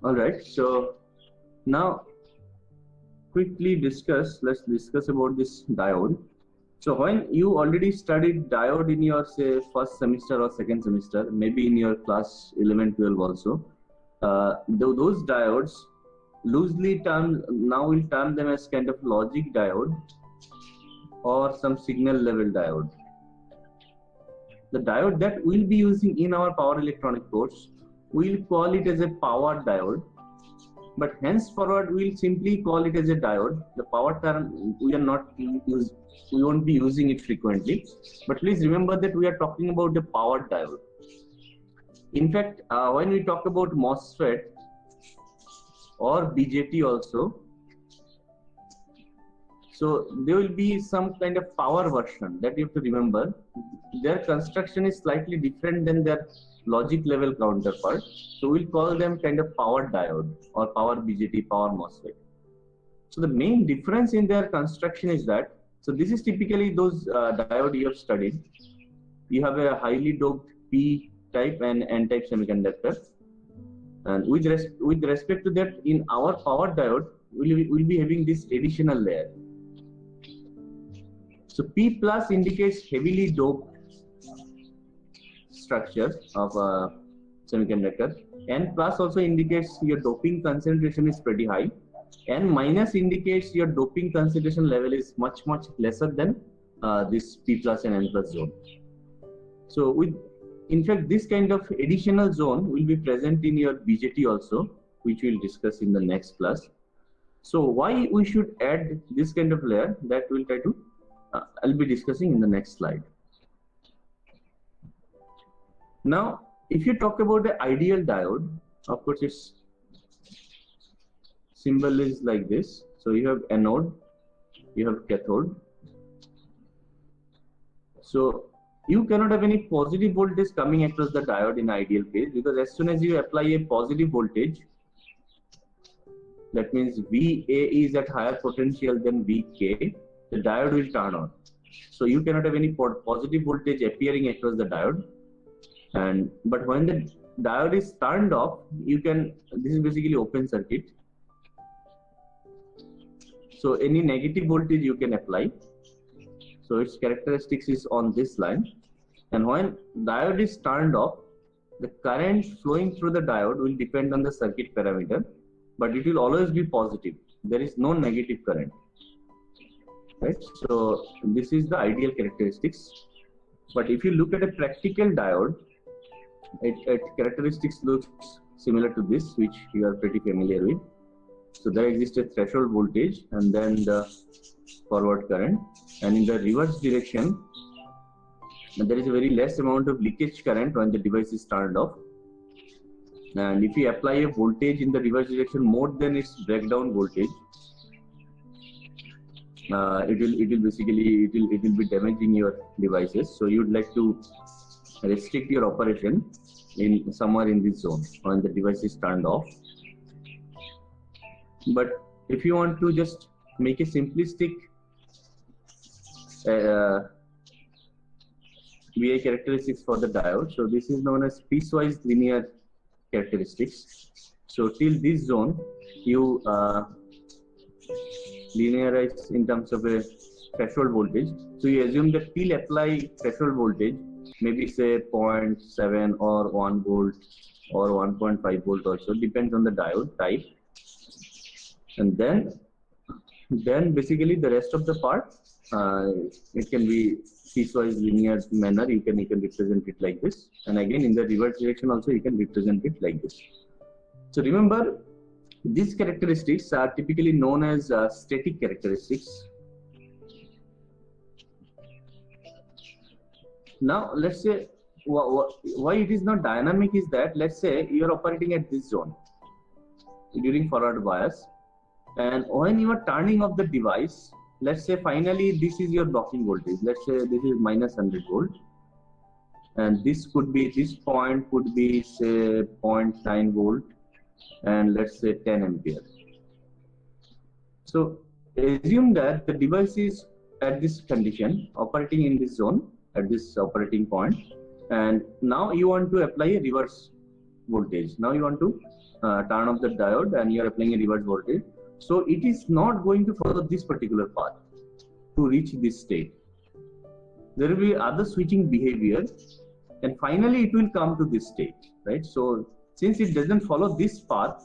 All right, so now let's discuss about this diode. So when you already studied diode in your say first semester or second semester, maybe in your class 11, 12 also, those diodes loosely termed, now we'll term them as kind of logic diode or some signal level diode. The diode that we'll be using in our power electronic course, we'll call it as a power diode, but henceforward we'll simply call it as a diode. The power term we won't be using it frequently, but please remember that we are talking about the power diode. In fact, when we talk about MOSFET or BJT also, so there will be some kind of power version that you have to remember. Their construction is slightly different than their logic level counterpart. So we'll call them kind of power diode or power BJT, power MOSFET. So the main difference in their construction is that, so this is typically those diode you have studied. You have a highly doped P type and N type semiconductor. And with respect to that, in our power diode, we'll be having this additional layer. So P plus indicates heavily doped structure of a semiconductor. N plus also indicates your doping concentration is pretty high. N minus indicates your doping concentration level is much lesser than this P plus and N plus zone. So in fact, this kind of additional zone will be present in your BJT also, which we'll discuss in the next class. So why we should add this kind of layer, that we'll try to I'll be discussing in the next slide. Now, if you talk about the ideal diode, of course its symbol is like this. So you have anode, you have cathode. So you cannot have any positive voltage coming across the diode in ideal case, because as soon as you apply a positive voltage, that means VA is at higher potential than VK, the diode will turn on. So you cannot have any positive voltage appearing across the diode. But when the diode is turned off, you can, this is basically open circuit. So any negative voltage you can apply. So its characteristics is on this line. And when diode is turned off, the current flowing through the diode will depend on the circuit parameter, but it will always be positive. There is no negative current. Right? So this is the ideal characteristics. But if you look at a practical diode, it characteristics looks similar to this, which you are pretty familiar with. So there exists a threshold voltage and then the forward current, and in the reverse direction there is a very less amount of leakage current when the device is turned off. And if you apply a voltage in the reverse direction more than its breakdown voltage, it will be damaging your devices. So you would like to restrict your operation in somewhere in this zone when the device is turned off. But if you want to just make a simplistic VI characteristics for the diode, so this is known as piecewise linear characteristics. So till this zone you linearize in terms of a threshold voltage. So you assume that till apply threshold voltage, maybe say 0.7 or 1 volt or 1.5 volt also, depends on the diode type. And then basically the rest of the part, it can be piecewise linear manner. You can represent it like this, and again in the reverse direction also you can represent it like this. So remember, these characteristics are typically known as static characteristics. Now let's say why it is not dynamic is that, let's say you are operating at this zone during forward bias, and when you are turning off the device, let's say finally this is your blocking voltage, let's say this is minus 100 volt, and this point could be say 0.9 volt, and let's say 10 ampere. So assume that the device is at this condition operating in this zone, at this operating point, and now you want to apply a reverse voltage. Now you want to turn off the diode and you are applying a reverse voltage. So it is not going to follow this particular path to reach this state. There will be other switching behavior, and finally it will come to this state, right? So since it doesn't follow this path,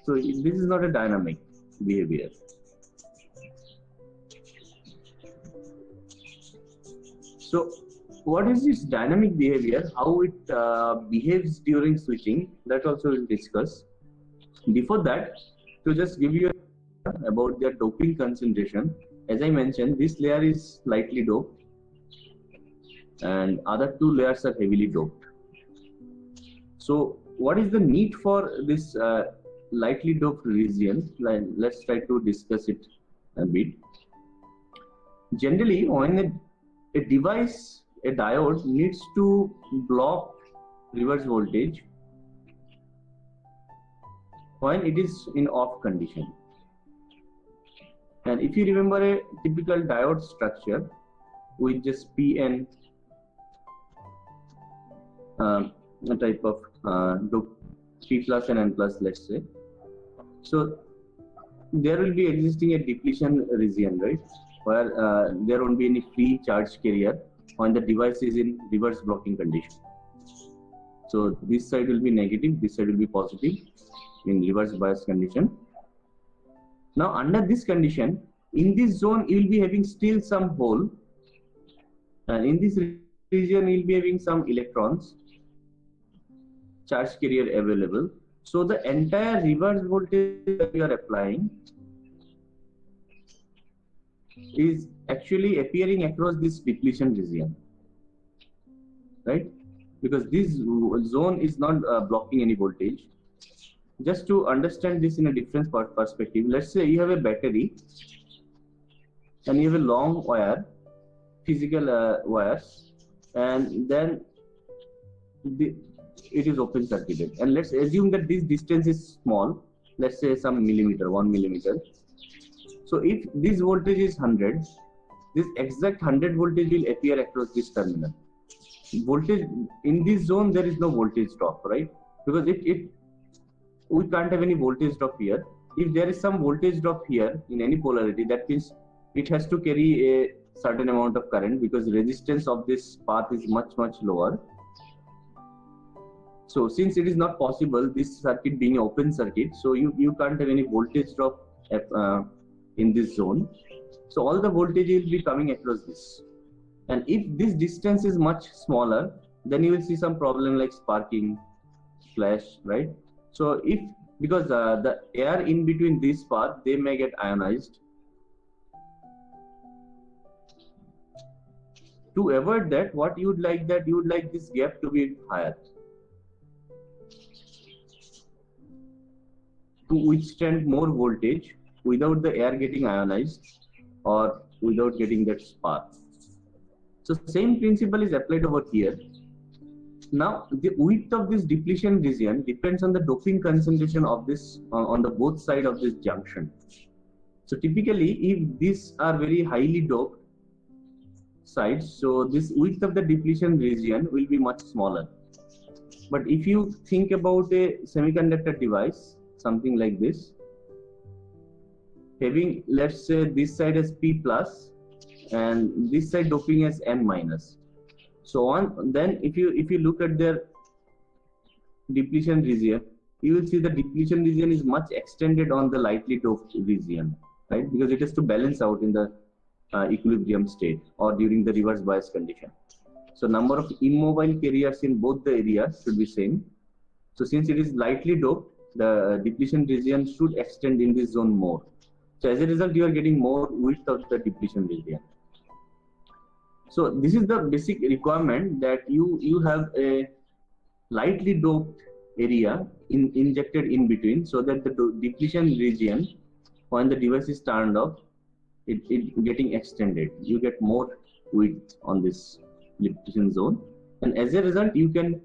so this is not a dynamic behavior. So what is this dynamic behavior? How it behaves during switching? That also we'll discuss. Before that, to just give you about their doping concentration, as I mentioned, this layer is lightly doped and other two layers are heavily doped. So what is the need for this lightly doped region? Let's try to discuss it a bit. Generally, when a device, a diode needs to block reverse voltage when it is in off condition. And if you remember a typical diode structure with just PN a type of P plus and N plus, let's say. So there will be existing a depletion region, right, where there won't be any free charge carrier when the device is in reverse blocking condition. So this side will be negative, this side will be positive in reverse bias condition. Now under this condition, in this zone you will be having still some hole, and in this region you will be having some electrons, charge carrier available. So the entire reverse voltage that we are applying is actually appearing across this depletion region, right? Because this zone is not blocking any voltage. Just to understand this in a different perspective, let's say you have a battery and you have a long wire, physical wires, and then it is open circuited, and let's assume that this distance is small, let's say some millimeter, 1 millimeter. So if this voltage is 100, this exact 100 voltage will appear across this terminal. Voltage in this zone, there is no voltage drop, right? Because we can't have any voltage drop here. If there is some voltage drop here in any polarity, that means it has to carry a certain amount of current, because resistance of this path is much lower. So since it is not possible, this circuit being an open circuit, so you can't have any voltage drop in this zone. So all the voltage will be coming across this. And if this distance is much smaller, then you will see some problem like sparking, flash, right? So because the air in between this path, they may get ionized. To avoid that, what you would like this gap to be higher, to withstand more voltage without the air getting ionized or without getting that spark. So same principle is applied over here. Now the width of this depletion region depends on the doping concentration of this on the both side of this junction. So typically, if these are very highly doped sides, so this width of the depletion region will be much smaller. But if you think about a semiconductor device, something like this, having, let's say, this side as P plus and this side doping as N minus, so on, then if you look at their depletion region, you will see the depletion region is much extended on the lightly doped region, right? Because it has to balance out in the equilibrium state or during the reverse bias condition. So number of immobile carriers in both the areas should be same. So since it is lightly doped, the depletion region should extend in this zone more. So as a result, you are getting more width of the depletion region. So this is the basic requirement, that you have a lightly doped area injected in between, so that the depletion region, when the device is turned off, it getting extended. You get more width on this depletion zone, and as a result, you can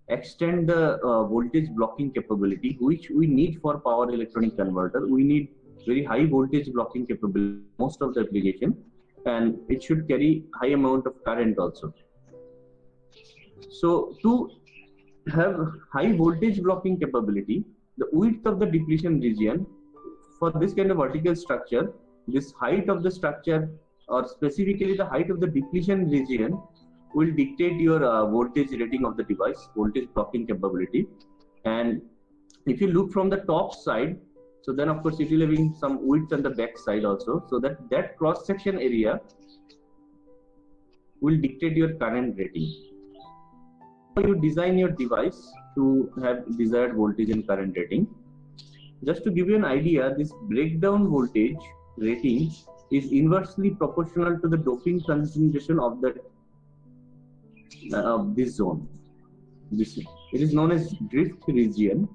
extend the voltage blocking capability, which we need for power electronic converter. We need very high voltage blocking capability most of the application, and it should carry high amount of current also. So to have high voltage blocking capability, the width of the depletion region for this kind of vertical structure, this height of the structure, or specifically the height of the depletion region, will dictate your voltage rating of the device, voltage blocking capability. And if you look from the top side, so then of course it will having some width on the back side also, so that cross section area will dictate your current rating. You design your device to have desired voltage and current rating. Just to give you an idea, this breakdown voltage rating is inversely proportional to the doping concentration of the this zone. It is known as drift region.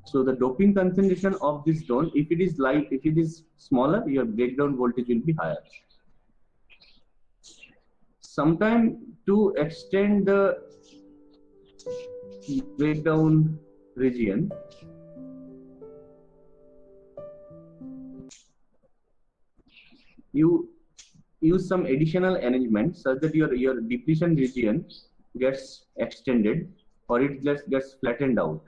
So the doping concentration of this zone, if it is smaller, your breakdown voltage will be higher. Sometime to extend the breakdown region, you use some additional arrangement such that your depletion region gets extended, or it just gets flattened out.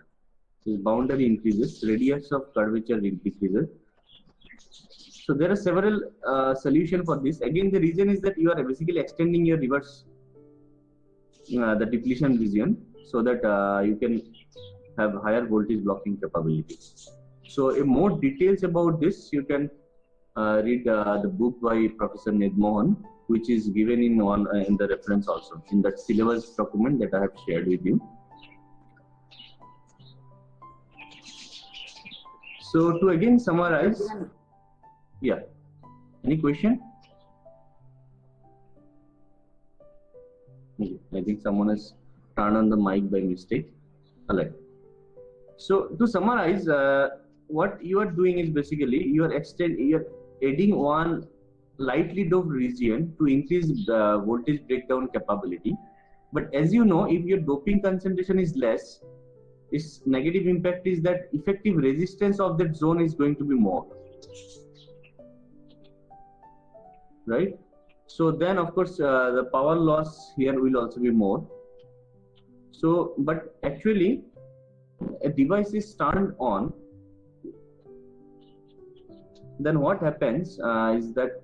This boundary increases, radius of curvature decreases. So there are several solutions for this. Again, the reason is that you are basically extending your reverse, the depletion region, so that you can have higher voltage blocking capability. So more details about this, you can read the book by Professor Ned Mohan, which is given in the reference also, in that syllabus document that I have shared with you. So to again summarize, yeah, any question? Okay. I think someone has turned on the mic by mistake. All right. So to summarize, what you are doing is basically you are adding one lightly doped region to increase the voltage breakdown capability. But as you know, if your doping concentration is less, its negative impact is that effective resistance of that zone is going to be more, right? So then of course the power loss here will also be more. So but actually a device is turned on, then what happens is that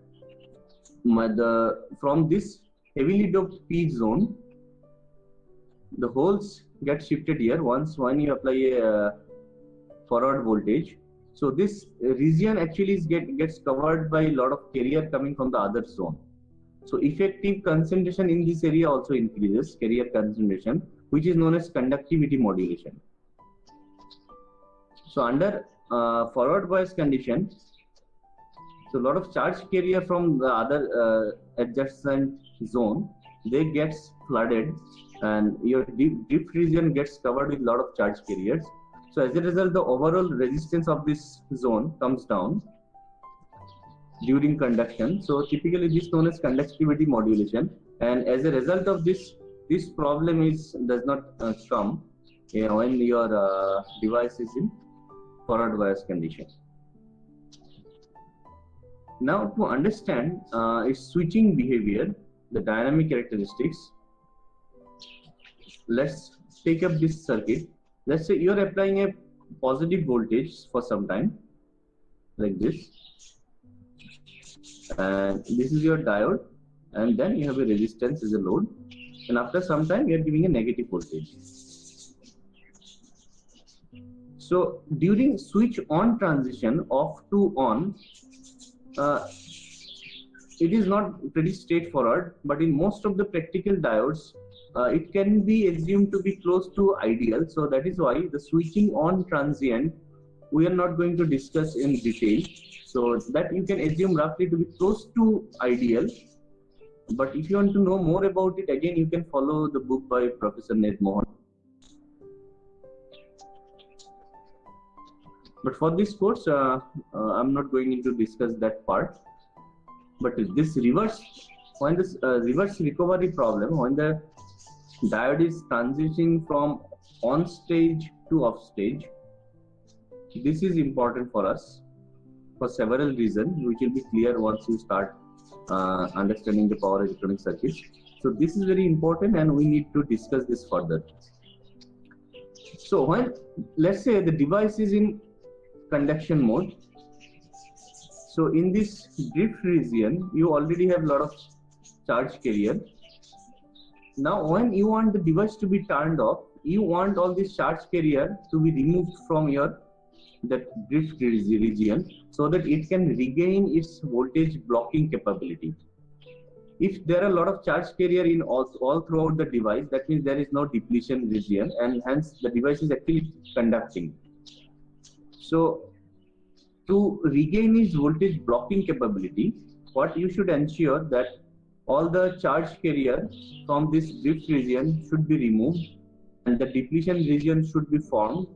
from this heavily doped P zone, the holes get shifted here when you apply a forward voltage. So this region actually gets covered by a lot of carrier coming from the other zone. So effective concentration in this area also increases, carrier concentration, which is known as conductivity modulation. So under forward bias condition, so a lot of charge carrier from the other adjacent zone, they gets flooded, and your drift region gets covered with a lot of charge carriers. So as a result, the overall resistance of this zone comes down during conduction. So typically this is known as conductivity modulation, and as a result of this problem does not come when your device is in forward bias condition. Now to understand its switching behavior, the dynamic characteristics, let's take up this circuit. Let's say you're applying a positive voltage for some time, like this, and this is your diode, and then you have a resistance as a load, and after some time you are giving a negative voltage. So during switch on transition, off to on, it is not pretty straightforward, but in most of the practical diodes, it can be assumed to be close to ideal. So that is why the switching on transient we are not going to discuss in detail. So that you can assume roughly to be close to ideal. But if you want to know more about it, again you can follow the book by Professor Ned Mohan. But for this course, I'm not going to discuss that part. But this reverse recovery problem, when the diode is transitioning from on stage to off stage, this is important for us. for several reasons, which will be clear once you start understanding the power electronic circuits. So this is very important and we need to discuss this further. So when, let's say, the device is in conduction mode, so in this drift region you already have a lot of charge carrier. Now when you want the device to be turned off, you want all this charge carrier to be removed from your that drift region so that it can regain its voltage blocking capability. If there are a lot of charge carrier in all throughout the device, that means there is no depletion region and hence the device is actually conducting. So to regain its voltage blocking capability, what you should ensure that all the charge carrier from this drift region should be removed and the depletion region should be formed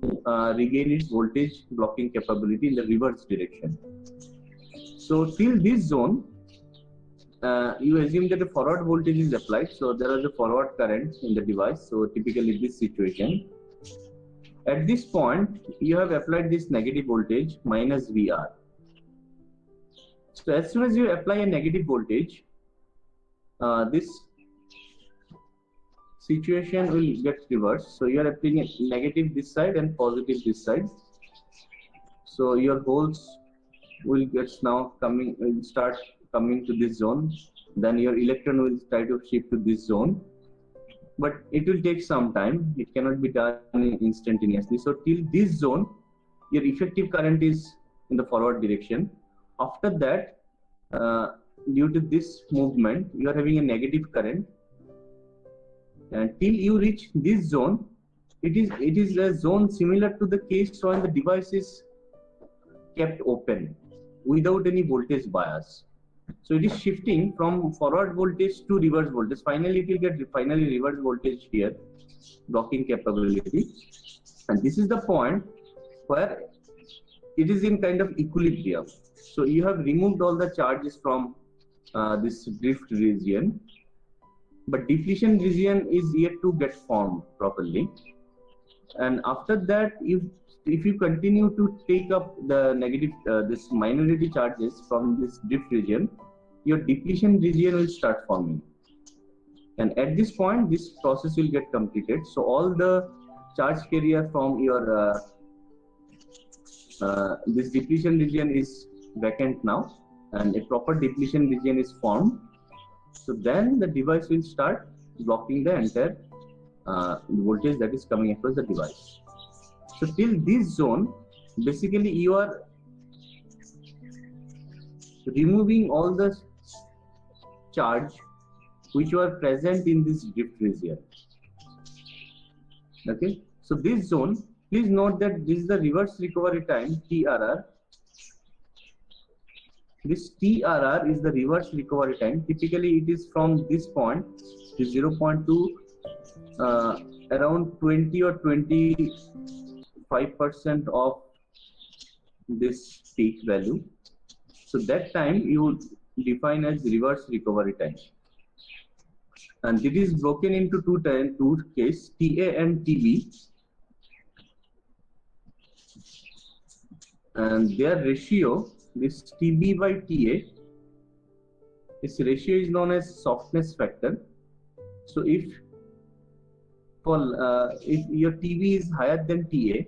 to regain its voltage blocking capability in the reverse direction. So till this zone, you assume that the forward voltage is applied, so there is a forward current in the device. So typically this situation, at this point you have applied this negative voltage minus VR. So as soon as you apply a negative voltage, this situation will get reversed. So you are applying a negative this side and positive this side. So your holes will get now coming, will start coming to this zone. Then your electron will try to shift to this zone, but it will take some time. It cannot be done instantaneously. So till this zone, your effective current is in the forward direction. After that, due to this movement, you are having a negative current. And till you reach this zone, it is a zone similar to the case when the device is kept open without any voltage bias. So it is shifting from forward voltage to reverse voltage. Finally, it will get reverse voltage here, blocking capability. And this is the point where it is in kind of equilibrium. So you have removed all the charges from this drift region, but depletion region is yet to get formed properly. And after that, if you continue to take up the negative, this minority charges from this drift region, your depletion region will start forming. And at this point, this process will get completed. So all the charge carrier from your this depletion region is vacant now, and a proper depletion region is formed. So then the device will start blocking the entire voltage that is coming across the device. So till this zone, basically you are removing all the charge which were present in this drift region. Okay, so this zone, please note that this is the reverse recovery time, TRR. This TRR is the reverse recovery time. Typically it is from this point to 0.2 around 20 or 25% of this peak value. So that time you would define as reverse recovery time. And it is broken into two cases, TA and TB. And their ratio, this TB by TA, this ratio is known as softness factor. So if your TB is higher than TA,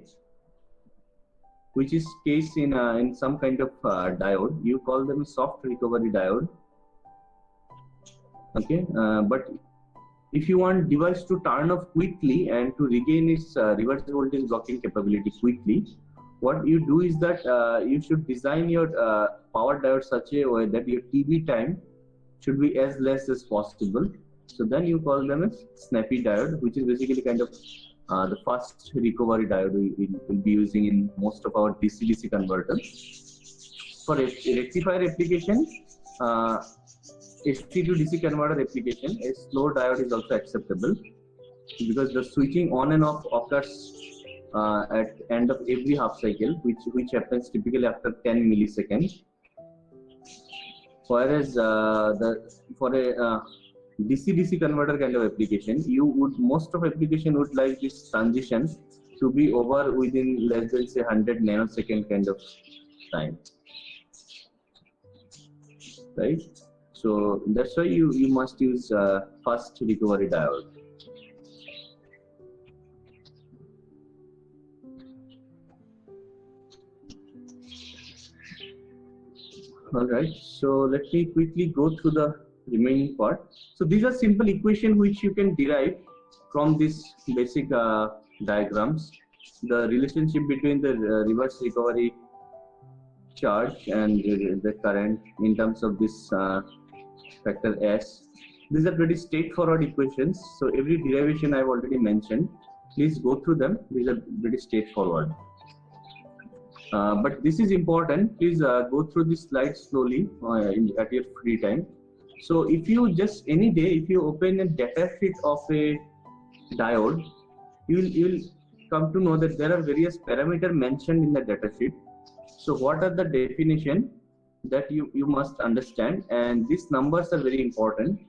which is case in some kind of diode, you call them a soft recovery diode. Okay, but if you want device to turn off quickly and to regain its reverse voltage blocking capability quickly, what you do is that you should design your power diode such a way that your TB time should be as less as possible. So then you call them as snappy diode, which is basically kind of the fast recovery diode we will be using in most of our DC-DC converters. For a rectifier application, AC to DC converter application, a slow diode is also acceptable because the switching on and off occurs at end of every half cycle, which happens typically after 10 milliseconds. Whereas for a DC-DC converter kind of application, most of application would like this transition to be over within less than say 100 nanosecond kind of time, right? So that's why you must use fast recovery diode. All right, so let me quickly go through the remaining part. So these are simple equations which you can derive from these basic diagrams. The relationship between the reverse recovery charge and the current in terms of this factor S. These are pretty straightforward equations. So every derivation I've already mentioned. Please go through them. These are pretty straightforward. But this is important. Please go through this slide slowly at your free time. So if you just any day, if you open a data sheet of a diode, you will come to know that there are various parameters mentioned in the data sheet. So what are the definition that you must understand, and these numbers are very important.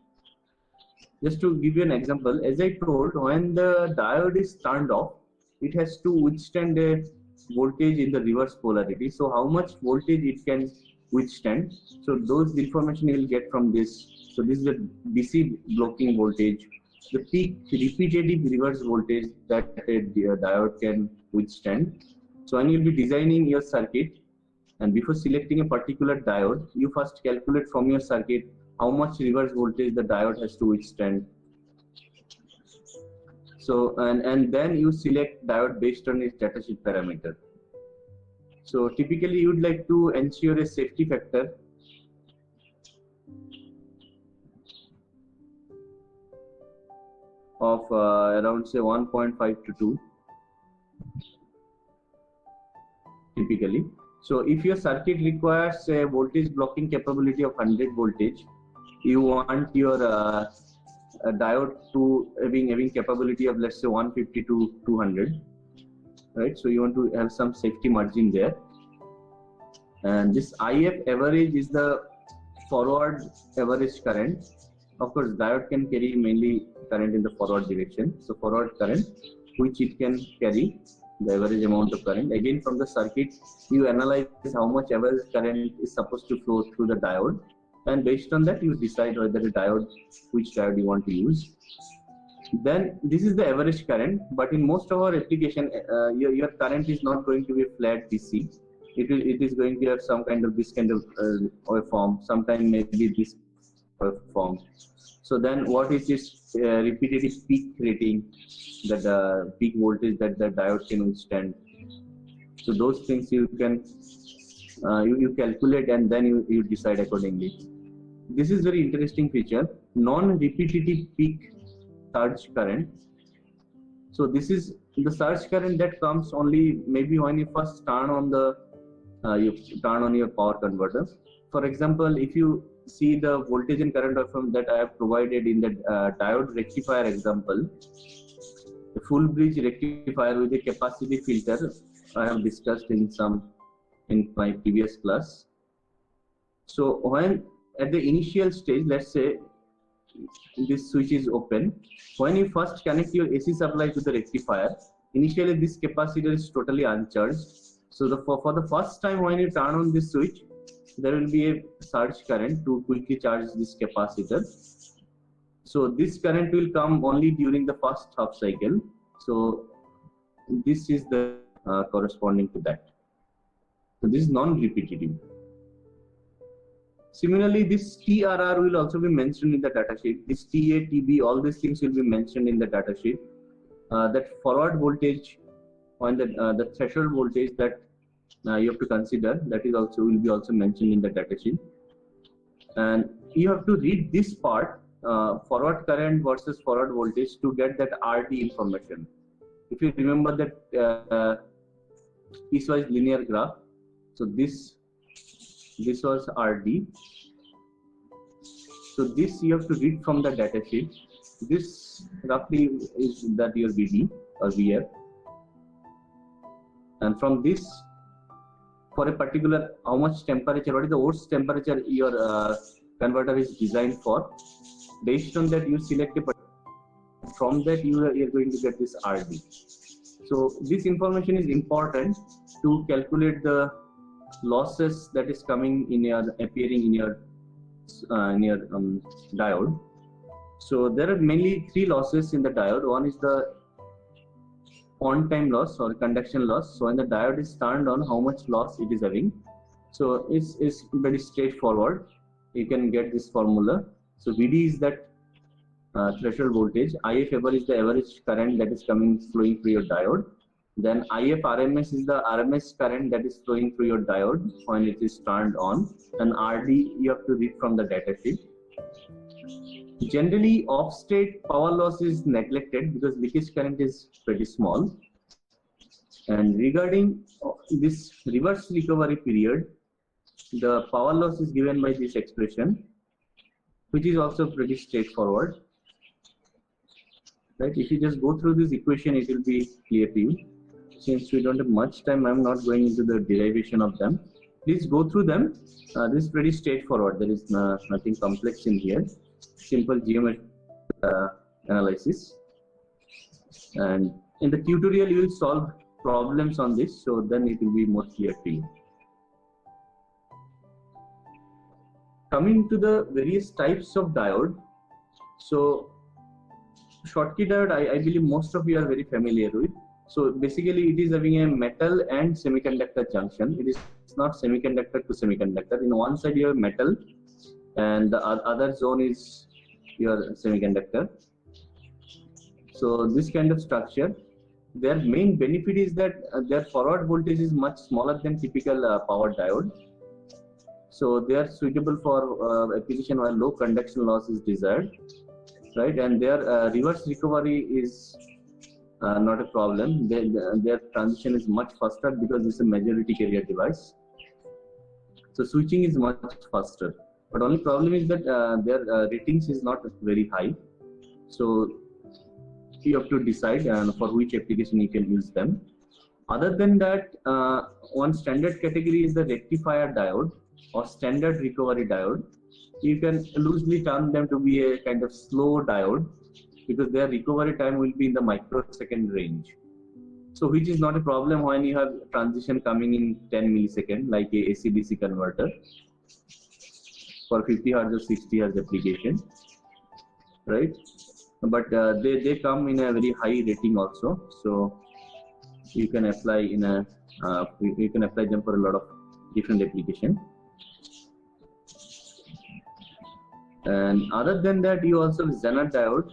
Just to give you an example, as I told, when the diode is turned off, it has to withstand a voltage in the reverse polarity. So how much voltage it can withstand, so those information you will get from this. So this is the DC blocking voltage, the peak repetitive reverse voltage that a diode can withstand. So when you will be designing your circuit, and before selecting a particular diode, you first calculate from your circuit how much reverse voltage the diode has to withstand. So and then you select diode based on its datasheet parameter. So typically you would like to ensure a safety factor of around say 1.5 to 2 typically. So if your circuit requires a voltage blocking capability of 100 voltage, you want your diode to having capability of, let's say, 150 to 200, right? So you want to have some safety margin there. And this IF average is the forward average current. Of course, diode can carry mainly current in the forward direction. So forward current, which it can carry the average amount of current. Again, from the circuit, you analyze how much average current is supposed to flow through the diode, and based on that, you decide whether the diode, which diode you want to use. Then this is the average current, but in most of our application, your current is not going to be flat DC. It is going to have some kind of this kind of waveform. Sometimes maybe this waveform. So then, what is this repetitive peak rating, that peak voltage that the diode can withstand? So those things you can you calculate, and then you decide accordingly. This is very interesting feature, non-repetitive peak surge current. So this is the surge current that comes only maybe when you first turn on the you turn on your power converter. For example, if you see the voltage and current waveform that I have provided in the diode rectifier example, the full bridge rectifier with a capacity filter, I have discussed in my previous class. So when at the initial stage, let's say this switch is open, when you first connect your AC supply to the rectifier, initially this capacitor is totally uncharged. So for the first time when you turn on this switch, there will be a surge current to quickly charge this capacitor. So this current will come only during the first half cycle. So this is the corresponding to that. So this is non-repetitive. Similarly, this TRR will also be mentioned in the datasheet. This TA, TB, all these things will be mentioned in the datasheet. That forward voltage on the threshold voltage that you have to consider, that is also will be also mentioned in the datasheet. And you have to read this part, forward current versus forward voltage, to get that RD information. If you remember that piecewise linear graph, so this was RD. So this you have to read from the datasheet. This roughly is that your VD or VF, and from this, for a particular how much temperature, what is the worst temperature your converter is designed for, based on that you select a, from that you are going to get this RD. So this information is important to calculate the losses that is coming in your appearing in your diode. So there are mainly three losses in the diode. One is the on-time loss or conduction loss. So when the diode is turned on, how much loss it is having. So it's very straightforward. You can get this formula. So VD is that threshold voltage. IF is the average current that is flowing through your diode. Then IF RMS is the RMS current that is flowing through your diode when it is turned on. And RD you have to read from the data sheet. Generally, off-state power loss is neglected because leakage current is pretty small. And regarding this reverse recovery period, the power loss is given by this expression, which is also pretty straightforward. Right? If you just go through this equation, it will be clear to you. Since we don't have much time, I'm not going into the derivation of them. Please go through them. This is pretty straightforward. There is nothing complex in here. Simple geometry analysis. And in the tutorial, you will solve problems on this, so then it will be more clear to you. Coming to the various types of diode. So Schottky diode, I believe most of you are very familiar with. So basically it is having a metal and semiconductor junction. It is not semiconductor to semiconductor. In one side you have metal and the other zone is your semiconductor. So this kind of structure, their main benefit is that their forward voltage is much smaller than typical power diode. So they are suitable for application where low conduction loss is desired, right? And their reverse recovery is not a problem. Their transition is much faster because this is a majority carrier device. So switching is much faster. But only problem is that their ratings is not very high. So you have to decide for which application you can use them. Other than that, one standard category is the rectifier diode or standard recovery diode. You can loosely term them to be a kind of slow diode because their recovery time will be in the microsecond range. So which is not a problem when you have transition coming in 10 milliseconds like a AC-DC converter for 50 Hz or 60 Hz application, right? But they come in a very high rating also, so you can apply in a you can apply them for a lot of different application. And other than that, you also have Zener diode.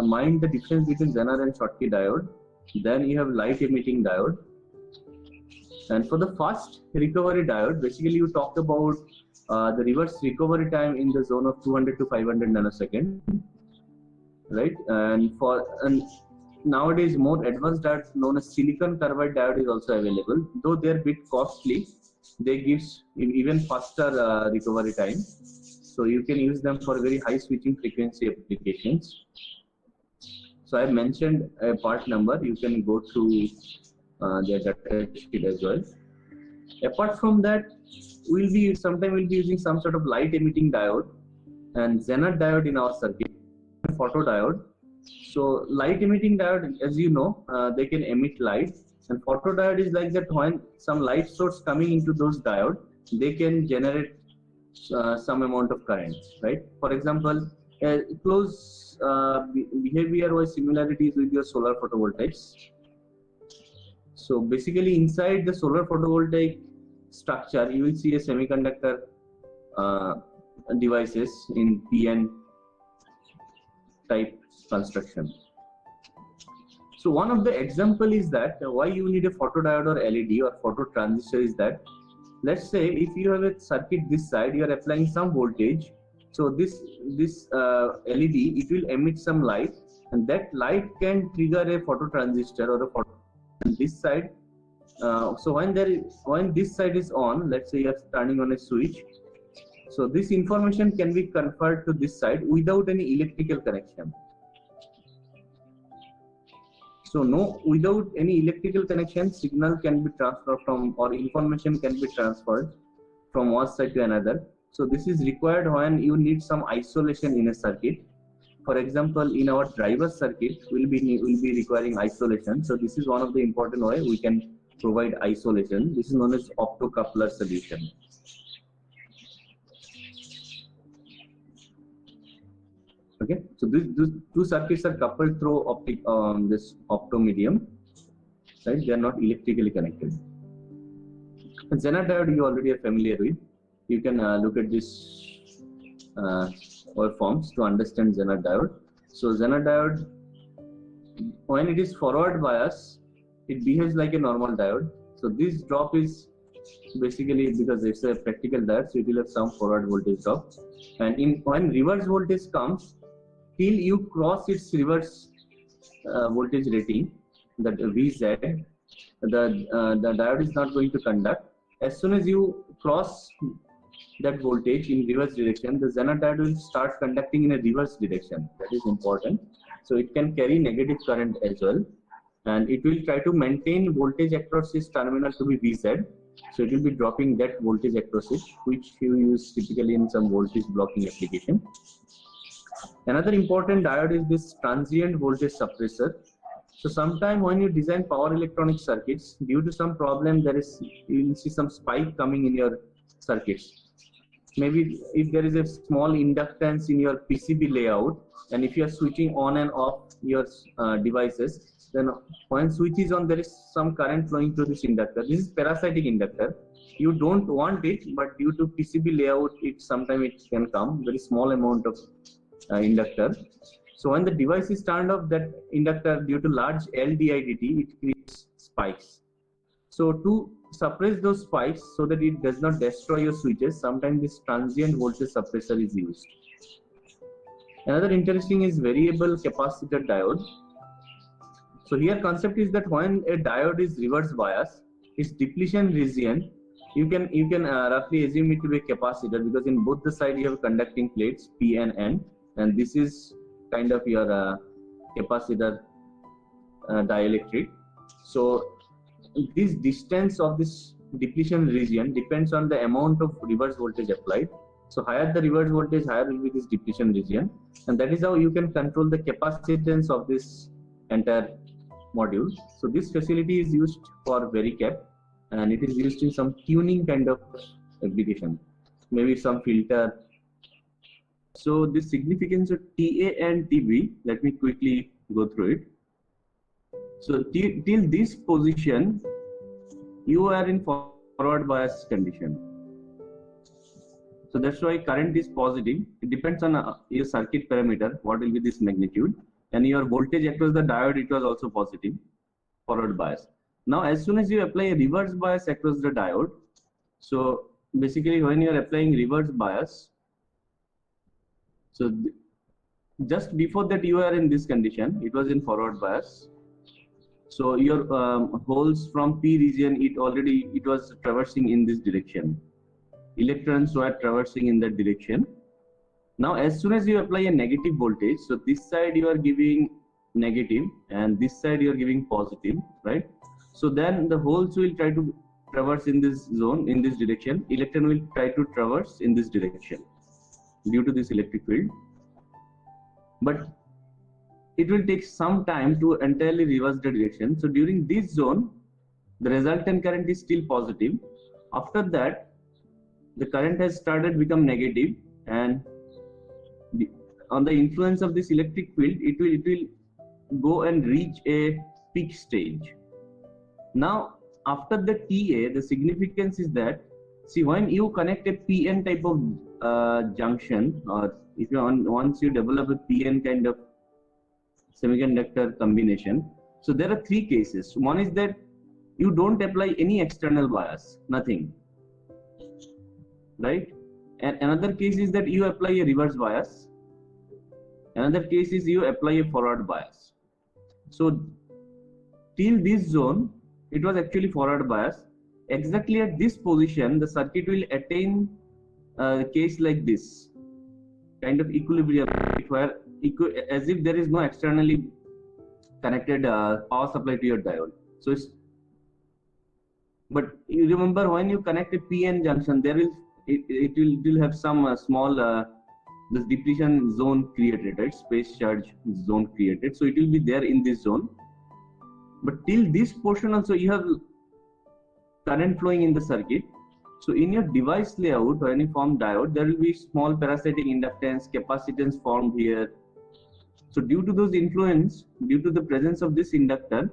Mind the difference between Zener and Schottky diode. Then you have light emitting diode. And for the fast recovery diode, basically you talked about the reverse recovery time in the zone of 200 to 500 nanosecond, right? And nowadays more advanced diode known as silicon carbide diode is also available. Though they're a bit costly, they give even faster recovery time. So you can use them for very high switching frequency applications. So I mentioned a part number. You can go through their data sheet as well. Apart from that, sometimes we'll be using some sort of light emitting diode and Zener diode in our circuit, photodiode. So light emitting diode, as you know, they can emit light, and photodiode is like that when some light source coming into those diode, they can generate some amount of current, right? For example, close behavior-wise similarities with your solar photovoltaics. So basically inside the solar photovoltaic structure, you will see a semiconductor devices in PN type construction. So one of the example is that why you need a photodiode or LED or phototransistor is that, let's say if you have a circuit this side, you are applying some voltage. So this LED, it will emit some light, and that light can trigger a phototransistor or a photo. And this side, so when this side is on, let's say you are turning on a switch. So this information can be conferred to this side without any electrical connection. So without any electrical connection, signal can be transferred from, or information can be transferred from one side to another. So this is required when you need some isolation in a circuit. For example, in our driver circuit, we'll be requiring isolation. So this is one of the important way we can provide isolation. This is known as optocoupler solution. Okay, so these two circuits are coupled through this optomedium, right? They are not electrically connected. Zener diode you already are familiar with. You can look at this forms to understand Zener diode. So Zener diode, when it is forward bias, it behaves like a normal diode. So this drop is basically because it's a practical diode, so it will have some forward voltage drop. And when reverse voltage comes, till you cross its reverse voltage rating, that Vz, the diode is not going to conduct. As soon as you cross that voltage in reverse direction, the Zener diode will start conducting in a reverse direction. That is important. So it can carry negative current as well, and it will try to maintain voltage across its terminal to be Vz. So it will be dropping that voltage across it, which you use typically in some voltage blocking application. Another important diode is this transient voltage suppressor. So sometime when you design power electronic circuits, due to some problem, you will see some spike coming in your circuits. Maybe if there is a small inductance in your PCB layout, and if you are switching on and off your devices, then when switch is on, there is some current flowing through this inductor. This is parasitic inductor. You don't want it, but due to PCB layout, sometimes it can come very small amount of inductor. So when the device is turned off, that inductor, due to large LDIdt, it creates spikes. So to suppress those spikes so that it does not destroy your switches, sometimes this transient voltage suppressor is used. Another interesting is variable capacitor diode. So here concept is that when a diode is reverse bias, its depletion region, you can roughly assume it to be a capacitor, because in both the side you have conducting plates P and N, and this is kind of your capacitor dielectric. So this distance of this depletion region depends on the amount of reverse voltage applied. So higher the reverse voltage, higher will be this depletion region, and that is how you can control the capacitance of this entire module. So this facility is used for VariCap, and it is used in some tuning kind of application, maybe some filter. So the significance of TA and TB, let me quickly go through it. So till this position, you are in forward bias condition. So that's why current is positive. It depends on your circuit parameter, what will be this magnitude, and your voltage across the diode, it was also positive, forward bias. Now as soon as you apply a reverse bias across the diode, so basically when you are applying reverse bias, so just before that you are in this condition, it was in forward bias. So your holes from P region, it was traversing in this direction. Electrons were traversing in that direction. Now as soon as you apply a negative voltage, so this side you are giving negative and this side you are giving positive, right? So then the holes will try to traverse in this zone, in this direction. Electron will try to traverse in this direction due to this electric field. But it will take some time to entirely reverse the direction. So during this zone, the resultant current is still positive. After that, the current has started become negative, and on the influence of this electric field, it will go and reach a peak stage. Now after the TA, the significance is that, see, when you connect a PN type of junction, or if you once you develop a PN kind of semiconductor combination, so there are three cases. One is that you don't apply any external bias, nothing, right? And another case is that you apply a reverse bias. Another case is you apply a forward bias. So till this zone, it was actually forward bias. Exactly at this position, the circuit will attain a case like this, kind of equilibrium, where as if there is no externally connected power supply to your diode. So but you remember, when you connect a PN junction, there it will have some small this depletion zone created, right? Space charge zone created. So it will be there in this zone. But till this portion also, you have current flowing in the circuit. So in your device layout or any form diode, there will be small parasitic inductance, capacitance formed here. So due to those influence, due to the presence of this inductor,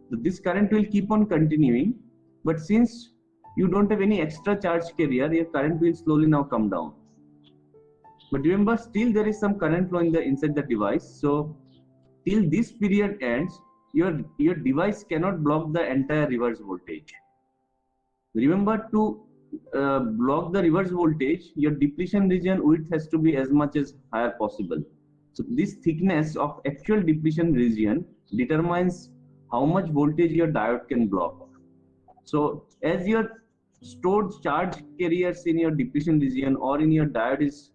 this current will keep on continuing. But since you don't have any extra charge carrier, your current will slowly now come down. But remember, still there is some current flow inside the device. So till this period ends, your device cannot block the entire reverse voltage. Remember, to block the reverse voltage, your depletion region width has to be as much as higher possible. So this thickness of actual depletion region determines how much voltage your diode can block. So as your stored charge carriers in your depletion region or in your diode is,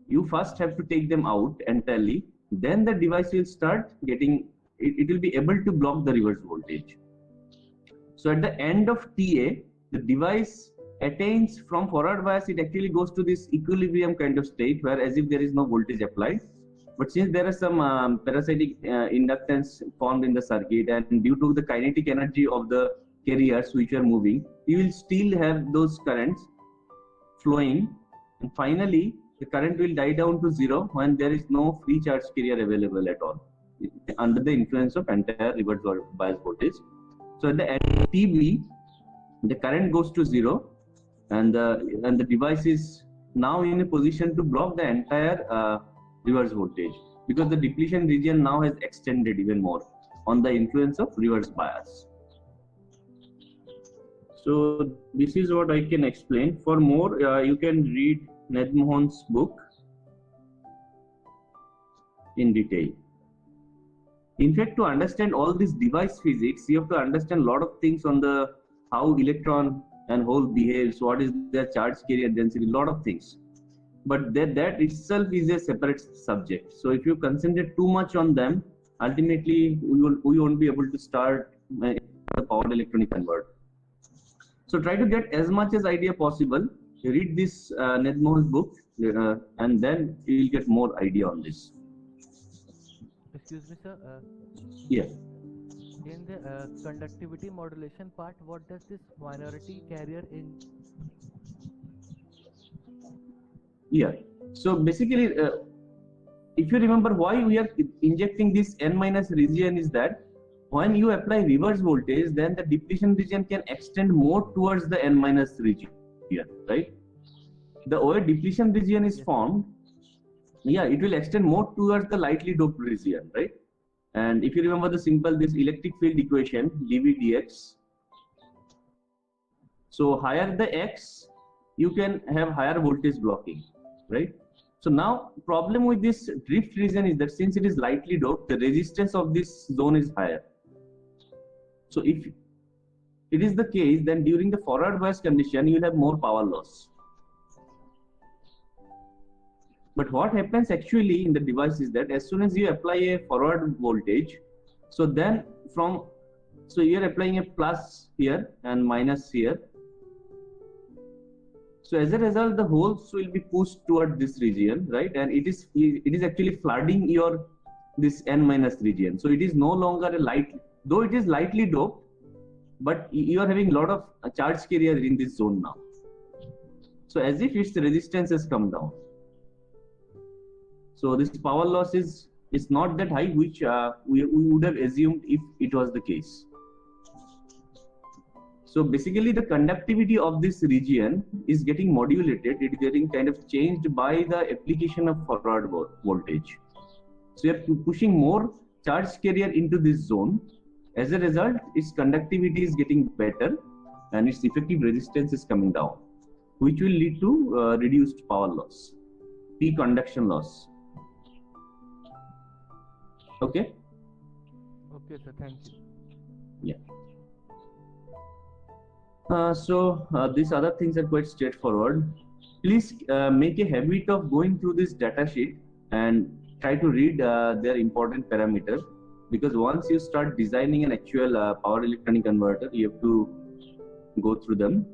you first have to take them out entirely, then the device will start getting, it will be able to block the reverse voltage. So at the end of TA, the device attains, from forward bias, it actually goes to this equilibrium kind of state where as if there is no voltage applied. But since there are some parasitic inductance formed in the circuit, and due to the kinetic energy of the carriers which are moving, you will still have those currents flowing, and finally the current will die down to zero when there is no free charge carrier available at all under the influence of entire reverse bias voltage. So at the end of TB, the current goes to zero, and the device is now in a position to block the entire reverse voltage, because the depletion region now has extended even more on the influence of reverse bias. So this is what I can explain. For more, you can read Nedmohan's book in detail. In fact, to understand all this device physics, you have to understand a lot of things on the how electron and hole behaves, what is their charge carrier density, a lot of things. But that itself is a separate subject. So if you concentrate too much on them, ultimately we won't be able to start a powered electronic converter. So try to get as much as idea possible. Read this Nedmohan's book, and then you will get more idea on this. Excuse me, sir. Yeah. In the conductivity modulation part, what does this minority carrier in? Yeah. So basically, if you remember why we are injecting this N minus region is that when you apply reverse voltage, then the depletion region can extend more towards the N minus region, right? The way depletion region is formed, yeah, it will extend more towards the lightly doped region, right? And if you remember the simple, this electric field equation, dV dx. So higher the x, you can have higher voltage blocking, right? So now problem with this drift region is that since it is lightly doped, the resistance of this zone is higher. So if it is the case, then during the forward bias condition, you will have more power loss. But what happens actually in the device is that as soon as you apply a forward voltage, so then so you're applying a plus here and minus here. So as a result, the holes will be pushed toward this region, right? And it is actually flooding your this N minus region. So it is no longer a light, though it is lightly doped, but you are having a lot of charge carrier in this zone now. So as if its resistance has come down. So this power loss is not that high, which we would have assumed if it was the case. So basically the conductivity of this region is getting modulated, it is getting kind of changed by the application of forward voltage. So you're pushing more charge carrier into this zone. As a result, its conductivity is getting better and its effective resistance is coming down, which will lead to reduced power loss, P conduction loss. Okay? Okay, sir, thank you. Yeah. These other things are quite straightforward. Please make a habit of going through this data sheet and try to read their important parameters, because once you start designing an actual power electronic converter, you have to go through them.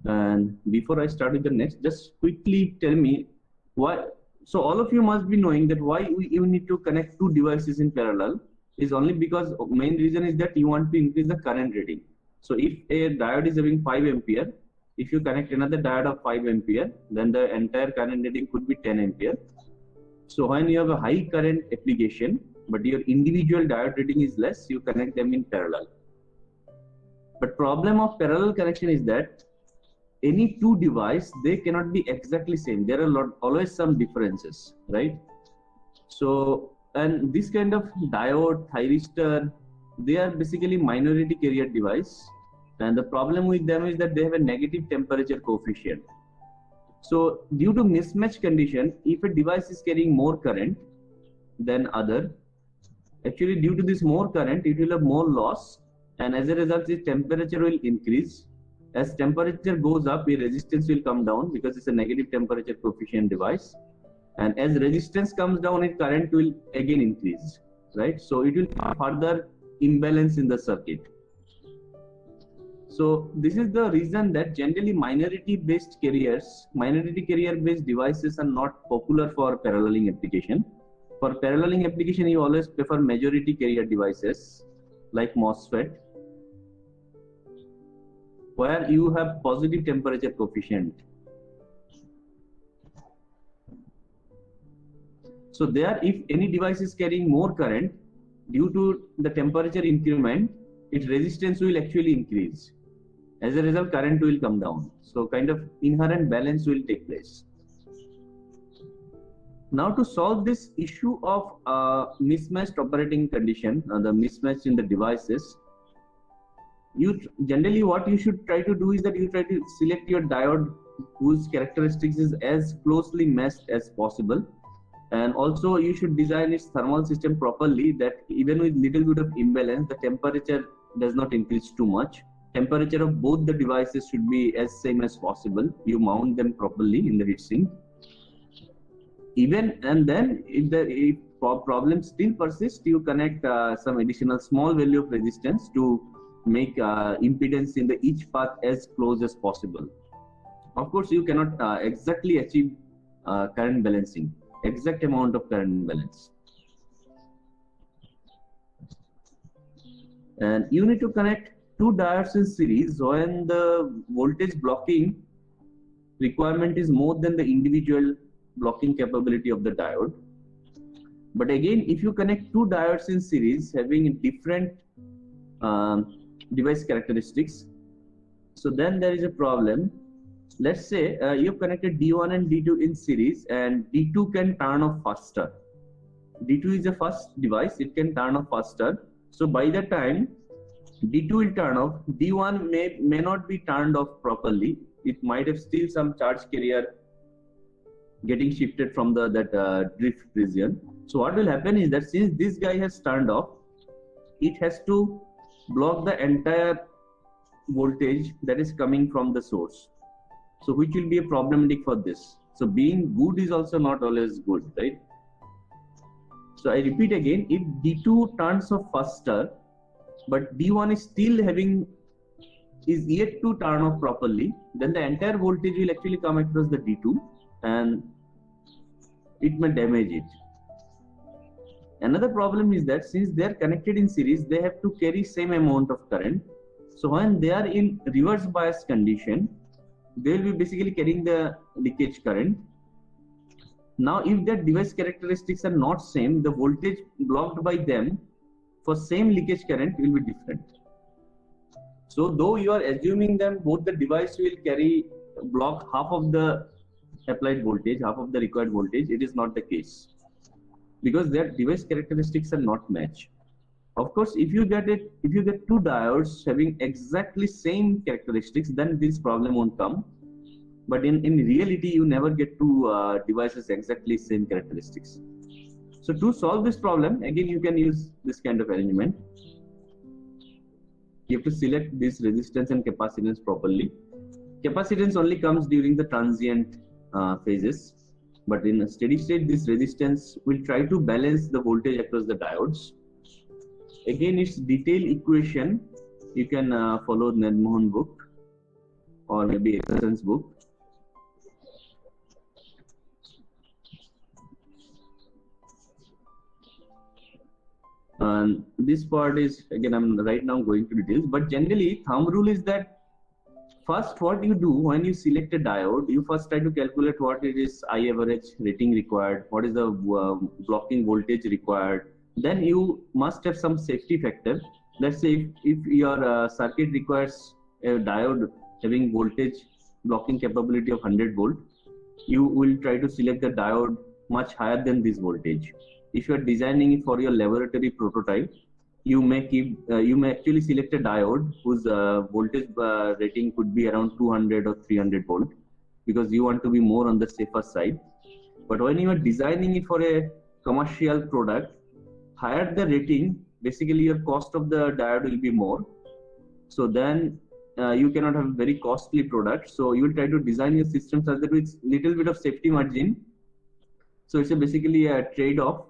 And before I start with the next, just quickly tell me why. So all of you must be knowing that why you need to connect two devices in parallel is only because main reason is that you want to increase the current rating. So if a diode is having 5 ampere, if you connect another diode of 5 ampere, then the entire current rating could be 10 ampere. So when you have a high current application, but your individual diode rating is less, you connect them in parallel. But problem of parallel connection is that any two device, they cannot be exactly same. There are always some differences, right? So, and this kind of diode, thyristor, they are basically minority carrier device. And the problem with them is that they have a negative temperature coefficient. So due to mismatch condition, if a device is carrying more current than other, actually due to this more current, it will have more loss, and as a result, the temperature will increase. As temperature goes up, the resistance will come down because it's a negative temperature coefficient device. And as resistance comes down, its current will again increase, right? So it will further imbalance in the circuit. So this is the reason that generally minority carrier based devices are not popular for paralleling application. For paralleling application, you always prefer majority carrier devices like MOSFET, where you have positive temperature coefficient. So there, if any device is carrying more current, due to the temperature increment, its resistance will actually increase. As a result, current will come down. So kind of inherent balance will take place. Now to solve this issue of mismatched operating condition, the mismatch in the devices, generally what you should try to do is that you try to select your diode whose characteristics is as closely matched as possible. And also you should design its thermal system properly, that even with little bit of imbalance, the temperature does not increase too much. Temperature of both the devices should be as same as possible. You mount them properly in the heatsink. Even and then if problem still persists, you connect some additional small value of resistance to make impedance in the each path as close as possible. Of course, you cannot exactly achieve current balancing, exact amount of current balance. And you need to connect two diodes in series when the voltage blocking requirement is more than the individual blocking capability of the diode. But again, if you connect two diodes in series having different device characteristics, so then there is a problem. Let's say you've connected D1 and D2 in series, and D2 can turn off faster. D2 is a fast device, it can turn off faster. So by the time D2 will turn off, D1 may not be turned off properly. It might have still some charge carrier getting shifted from that drift region. So what will happen is that since this guy has turned off, it has to block the entire voltage that is coming from the source. So which will be a problematic for this. So being good is also not always good, right? So I repeat again, if D2 turns off faster, but D1 is yet to turn off properly, then the entire voltage will actually come across the D2 and it may damage it. Another problem is that since they are connected in series, they have to carry same amount of current. So when they are in reverse bias condition, they will be basically carrying the leakage current. Now, if their device characteristics are not same, the voltage blocked by them for same leakage current will be different. So though you are assuming them both the device will block half of the applied voltage, half of the required voltage, it is not the case, because their device characteristics are not matched. Of course, if you get two diodes having exactly same characteristics, then this problem won't come. But in reality, you never get two devices exactly same characteristics. So to solve this problem, again, you can use this kind of arrangement. You have to select this resistance and capacitance properly. Capacitance only comes during the transient phases, but in a steady state, this resistance will try to balance the voltage across the diodes. Again, its detailed equation you can follow Nedmohan book or maybe Etherson's book. And this part is, again, I'm right now going to details, but generally thumb rule is that first what you do when you select a diode, you first try to calculate what it is I average rating required, what is the blocking voltage required. Then you must have some safety factor. Let's say if your circuit requires a diode having voltage blocking capability of 100 volt, you will try to select the diode much higher than this voltage. If you are designing it for your laboratory prototype, you may actually select a diode whose voltage rating could be around 200 or 300 volt, because you want to be more on the safer side. But when you are designing it for a commercial product, higher the rating, basically your cost of the diode will be more. So then you cannot have a very costly product. So you will try to design your system such that with little bit of safety margin. So it's basically a trade-off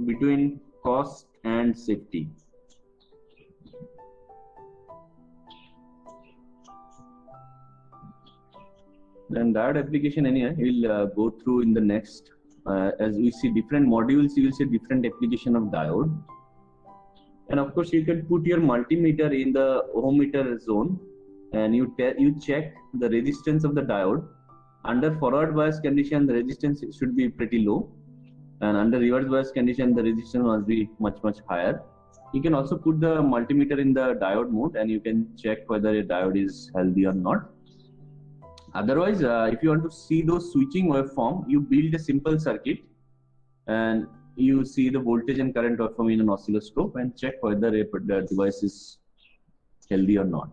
between cost and safety. Then diode application, anyway, we'll go through in the next. As we see different modules, you will see different application of diode. And of course, you can put your multimeter in the ohm meter zone, and you check the resistance of the diode. Under forward bias condition, the resistance should be pretty low, and under reverse bias condition, the resistance must be much higher. You can also put the multimeter in the diode mode, and you can check whether a diode is healthy or not. Otherwise, if you want to see those switching waveform, you build a simple circuit and you see the voltage and current waveform in an oscilloscope and check whether the device is healthy or not.